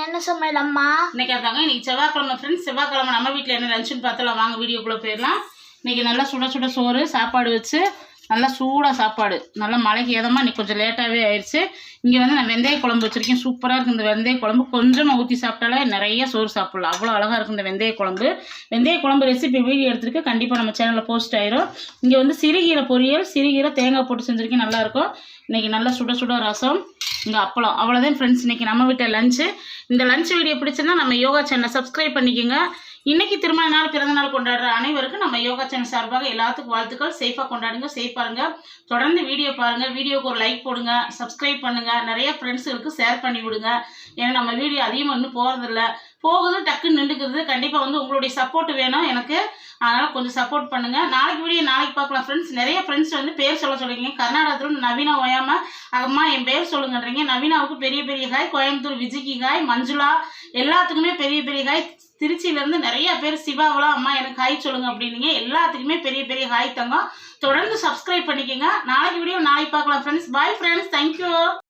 என்ன சமையல் அம்மா? இன்னைக்கு அதாங்க இன்னைக்கு செவ்வாய்க்கிழமை ஃப்ரெண்ட்ஸ். செவ்வாய்க்கிழமை நம்ம வீட்டில் என்ன லஞ்சுன்னு பார்த்தலாம் வாங்க வீடியோக்குள்ளே போயிடலாம். இன்னைக்கு நல்லா சுட சுட சோறு சாப்பாடு வச்சு நல்லா சூடாக சாப்பாடு நல்லா மழைக்கு ஏதமாக இன்னைக்கு கொஞ்சம் லேட்டாகவே ஆயிடுச்சு. இங்கே வந்து நான் வெந்தய குழம்பு வச்சுருக்கேன். சூப்பராக இருக்குது இந்த வெந்தய குழம்பு. கொஞ்சமாக ஊற்றி சாப்பிட்டாலே நிறைய சோறு சாப்பிடலாம். அவ்வளோ அழகாக இருக்குது இந்த வெந்தய குழம்பு. வெந்தய குழம்பு ரெசிபி வீடியோ எடுத்துருக்கு, கண்டிப்பாக நம்ம சேனலில் போஸ்ட் ஆயிரும். இங்கே வந்து சிறுகீரை பொரியல், சிறுகீரை தேங்காய் போட்டு செஞ்சுருக்கேன், நல்லாயிருக்கும். இன்றைக்கி நல்லா சுட சுட ரசம், இங்கே அப்பளம். அவ்வளோதான் ஃப்ரெண்ட்ஸ் இன்றைக்கி நம்ம வீட்டில் லஞ்சு. இந்த லஞ்ச் வீடியோ பிடிச்சிருந்தா நம்ம யோகா சேனலை சப்ஸ்கிரைப் பண்ணிக்கோங்க. இன்னைக்கு திருமண நாள் பிறந்த நாள் கொண்டாடுற அனைவருக்கும் நம்ம யோகா சேனல் சார்பாக எல்லாத்துக்கும் வாழ்த்துக்கள். சேஃபாக கொண்டாடுங்க, சேஃப் பாருங்க. தொடர்ந்து வீடியோ பாருங்க, வீடியோக்கு ஒரு லைக் போடுங்க, சப்ஸ்கிரைப் பண்ணுங்க, நிறைய ஃப்ரெண்ட்ஸுகளுக்கு ஷேர் பண்ணி விடுங்க. ஏன்னா நம்ம வீடியோ அதிகமாக இன்னும் போகிறதில்ல, போகுது டக்குன்னு நின்றுக்குறது. கண்டிப்பாக வந்து உங்களுடைய சப்போர்ட் வேணும் எனக்கு, அதனால் கொஞ்சம் சப்போர்ட் பண்ணுங்க. நாளைக்கு வீடியோ நாளைக்கு பார்க்கலாம் ஃப்ரெண்ட்ஸ். நிறைய ஃப்ரெண்ட்ஸ் வந்து பேர் சொல்லுறீங்க. கர்நாடகத்தில் நவீனா ஓயாம அம்மா என் பேர் சொல்லுங்கன்றீங்க. நவீனாவுக்கு பெரிய பெரிய ஹாய். கோயம்புத்தூர் விஜய்க்கு ஹாய். மஞ்சுளா எல்லாத்துக்குமே பெரிய பெரிய ஹாய். திருச்சியிலேருந்து நிறைய பேர் சிவாவெலாம் அம்மா எனக்கு ஹாய் சொல்லுங்க அப்படின்னீங்க. எல்லாத்துக்குமே பெரிய பெரிய ஹாய் தங்கம். தொடர்ந்து சப்ஸ்கிரைப் பண்ணிக்கோங்க. நாளைக்கு வீடியோ நாளைக்கு பார்க்கலாம் ஃப்ரெண்ட்ஸ். Bye friends, thank you.